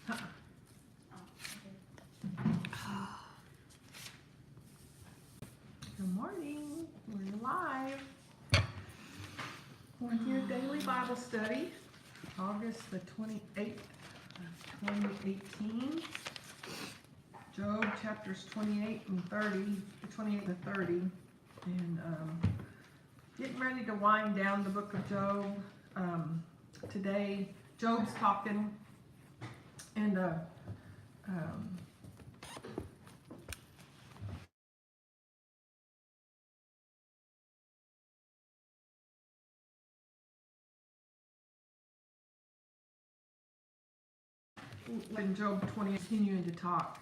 Good morning. We're live. We're here daily Bible study, August the 28th, 2018. Job chapters 28 and 30, and getting ready to wind down the book of Job. Today, Job's talking, and when Job 20 continuing to talk,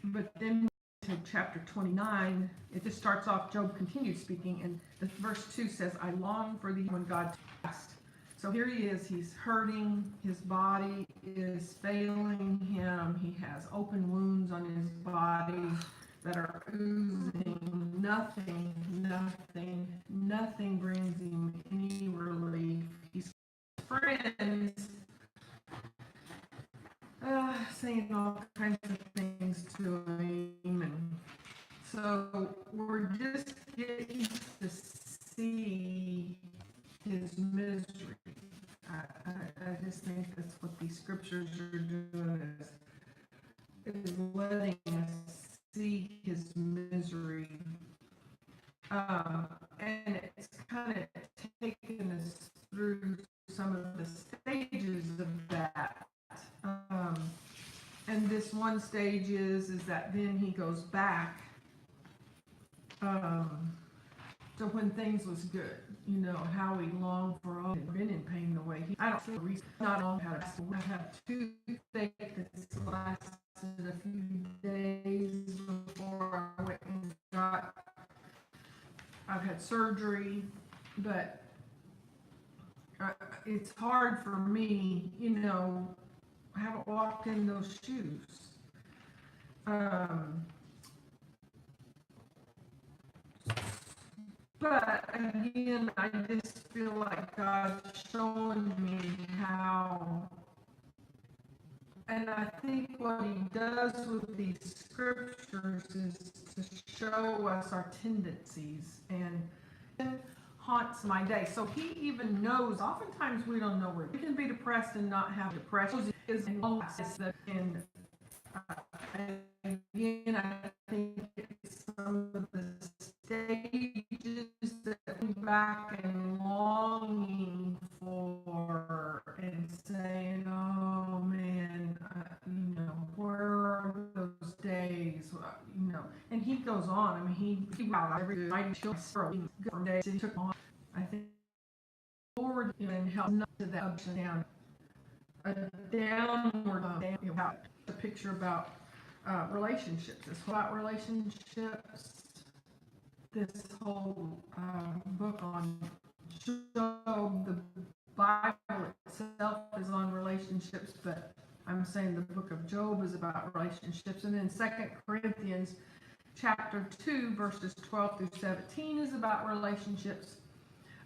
but then to chapter 29, it just starts off. Job continued speaking, and the verse 2 says, "I long for thee when God passed." So here he is. He's hurting. His body is failing him. He has open wounds on his body that are oozing. Nothing brings him any relief. He's friends. Saying all kinds of things to him, and so we're just getting to see his misery. I just think that's what these scriptures are doing, is letting us see his misery, and it's kind of taking us through some of the stages of that. And this one stage is that then he goes back to when things was good. You know, how he longed for all, and been in pain the way I don't see a reason not all had I have toothache that's lasted a few days before I went and I've had surgery, but it's hard for me, you know. I haven't walked in those shoes. But again, I just feel like God's showing me how, and I think what he does with these scriptures is to show us our tendencies, and haunts my day. So he even knows, oftentimes we don't know where we can be depressed and not have depression. Is and again, I think it's some of the stages that we back and longing for, and saying, "Oh man, you know, where are those days?" You know, and he goes on. I mean, he wow, every night for days he took on. I think forward and help to that up and down, a downward about a picture about relationships. It's about relationships. This whole book on Job, the Bible itself is on relationships, but I'm saying the book of Job is about relationships. And then 2 Corinthians chapter 2, verses 12 through 17 is about relationships.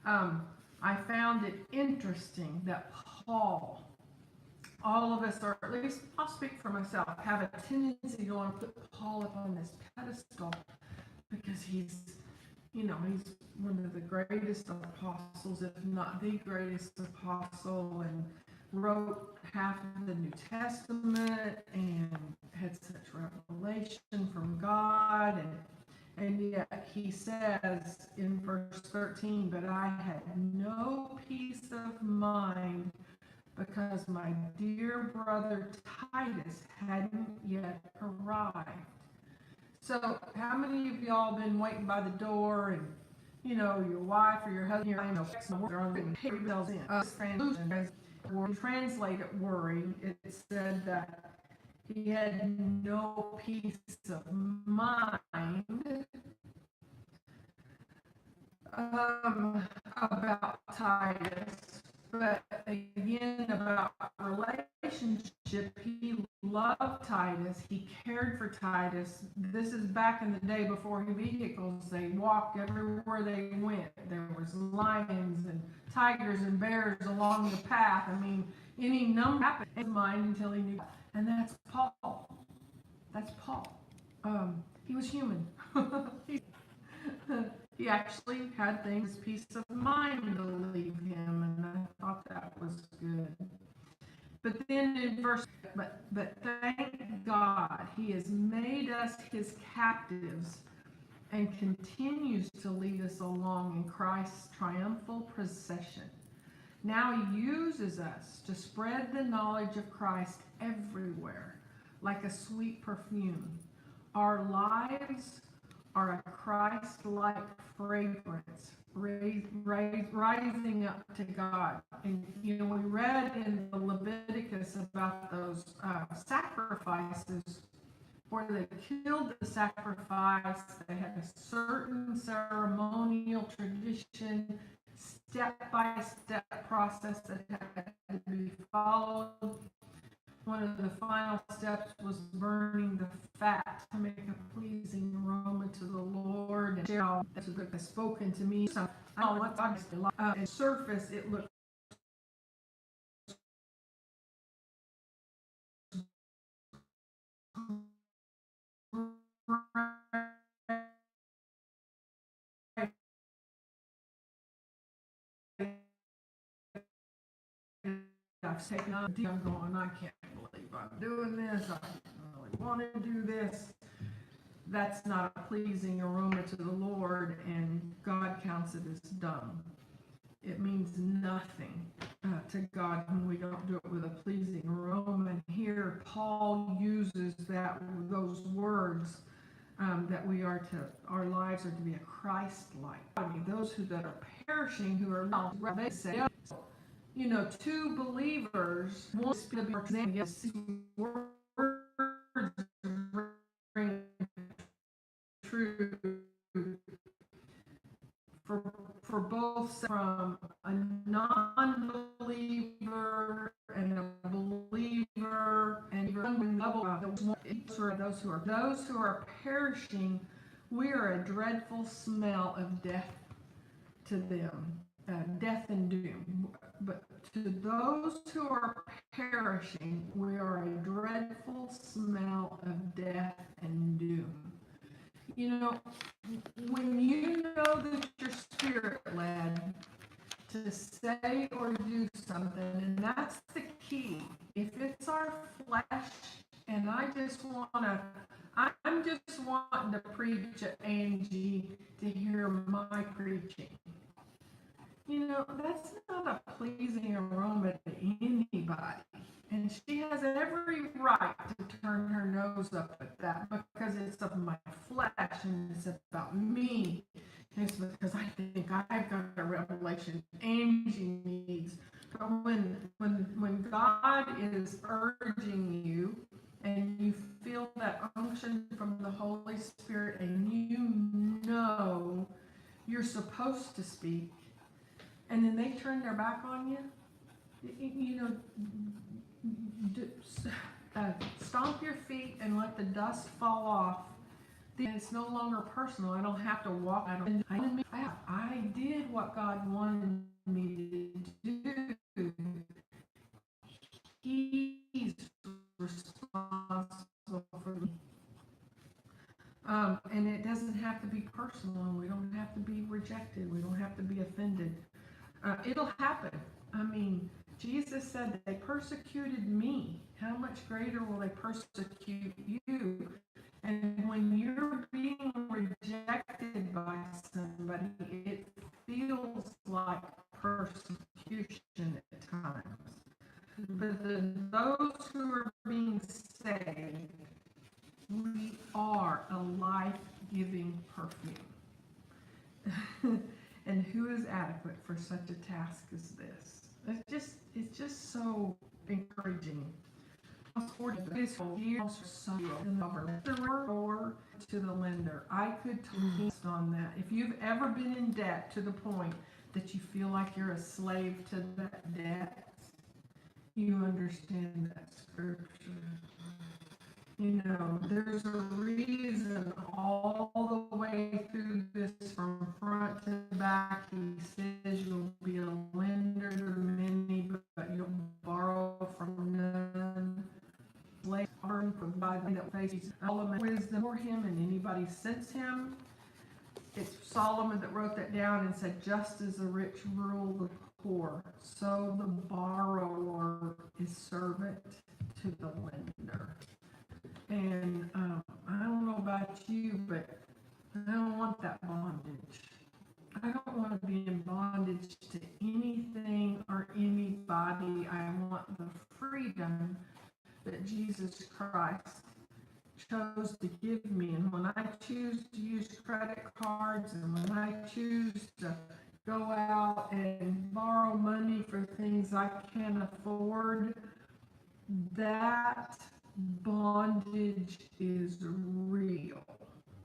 I found it interesting that Paul, all of us, or at least I'll speak for myself, have a tendency to want to put Paul up on this pedestal because he's, you know, he's one of the greatest apostles, if not the greatest apostle, and wrote half of the New Testament and had such revelation from God, and yet he says in verse 13, "But I had no peace of mind because my dear brother Titus hadn't yet arrived." So how many of y'all been waiting by the door, and you know, your wife or your husband, you know, they're on the translate it worry, it said that he had no peace of mind about Titus, but again about relationship. He loved Titus. He cared for Titus. This is back in the day before vehicles. They walked everywhere they went. There was lions and tigers and bears along the path. I mean, Any number happened in his mind until he knew. And that's Paul. That's Paul. He was human. He actually had things, peace of mind to leave him, and I thought that was good. But then in verse, but thank God, He has made us His captives and continues to lead us along in Christ's triumphal procession. Now He uses us to spread the knowledge of Christ everywhere, like a sweet perfume. Our lives are a Christ-like fragrance, rising up to God. And we read in the Leviticus about those sacrifices where they killed the sacrifice. They had a certain ceremonial tradition, step-by-step process that had to be followed. One of the final steps was burning the fat to make a pleasing aroma to the Lord. And Cheryl has spoken to me. So I don't know what God is like. On the surface, it looks I've taken on a deal. I'm going, I can't believe I'm doing this. I don't really want to do this. That's not a pleasing aroma to the Lord, and God counts it as dung. It means nothing to God when we don't do it with a pleasing aroma. And here Paul uses those words that our lives are to be a Christ-like. I mean, those that are perishing, who are lost, they say, two believers, one to be words ring true for both, from a non-believer and a believer, and those who are perishing. We are a dreadful smell of death to them, death and doom. But to those who are perishing, we are a dreadful smell of death and doom. When you know that you're spirit-led to say or do something, and that's the key. If it's our flesh, and I'm just wanting to preach at Angie to hear my preaching. That's not a pleasing aroma to anybody. And she has every right to turn her nose up at that, because it's of my flesh and it's about me. And it's because I think I've got a revelation Angie needs. But when God is urging you and you feel that unction from the Holy Spirit, and you're supposed to speak, and then they turn their back on you, stomp your feet and let the dust fall off. It's no longer personal. I don't have to walk. I did what God wanted me to do. He's responsible for me. And it doesn't have to be personal. We don't have to be rejected. We don't have to be offended. It'll happen. I mean, Jesus said that they persecuted me. How much greater will they persecute you? And when you're being rejected by somebody, it feels like persecution at times. But those who are being saved, we are a life-giving perfume. And who is adequate for such a task as this? It's just so encouraging. This whole year, to the lender. I could twist on that. If you've ever been in debt to the point that you feel like you're a slave to that debt, you understand that scripture. You know, there's a reason all the way through this from front to back. He says you'll be a lender to many, but you'll borrow from none. Lay arm provide that faces Solomon wisdom for him and anybody since him. It's Solomon that wrote that down and said, just as the rich rule the poor, so the borrower is servant to the lender. And I don't know about you, but I don't want that bondage. I don't want to be in bondage to anything or anybody. I want the freedom that Jesus Christ chose to give me. And when I choose to use credit cards and when I choose to go out and borrow money for things I can't afford, that bondage is real.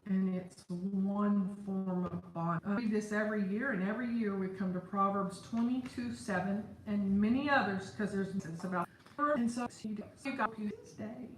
And it's one form of bond. I read this every year, and every year we come to Proverbs 22:7 and many others because it's about. And so you go stay.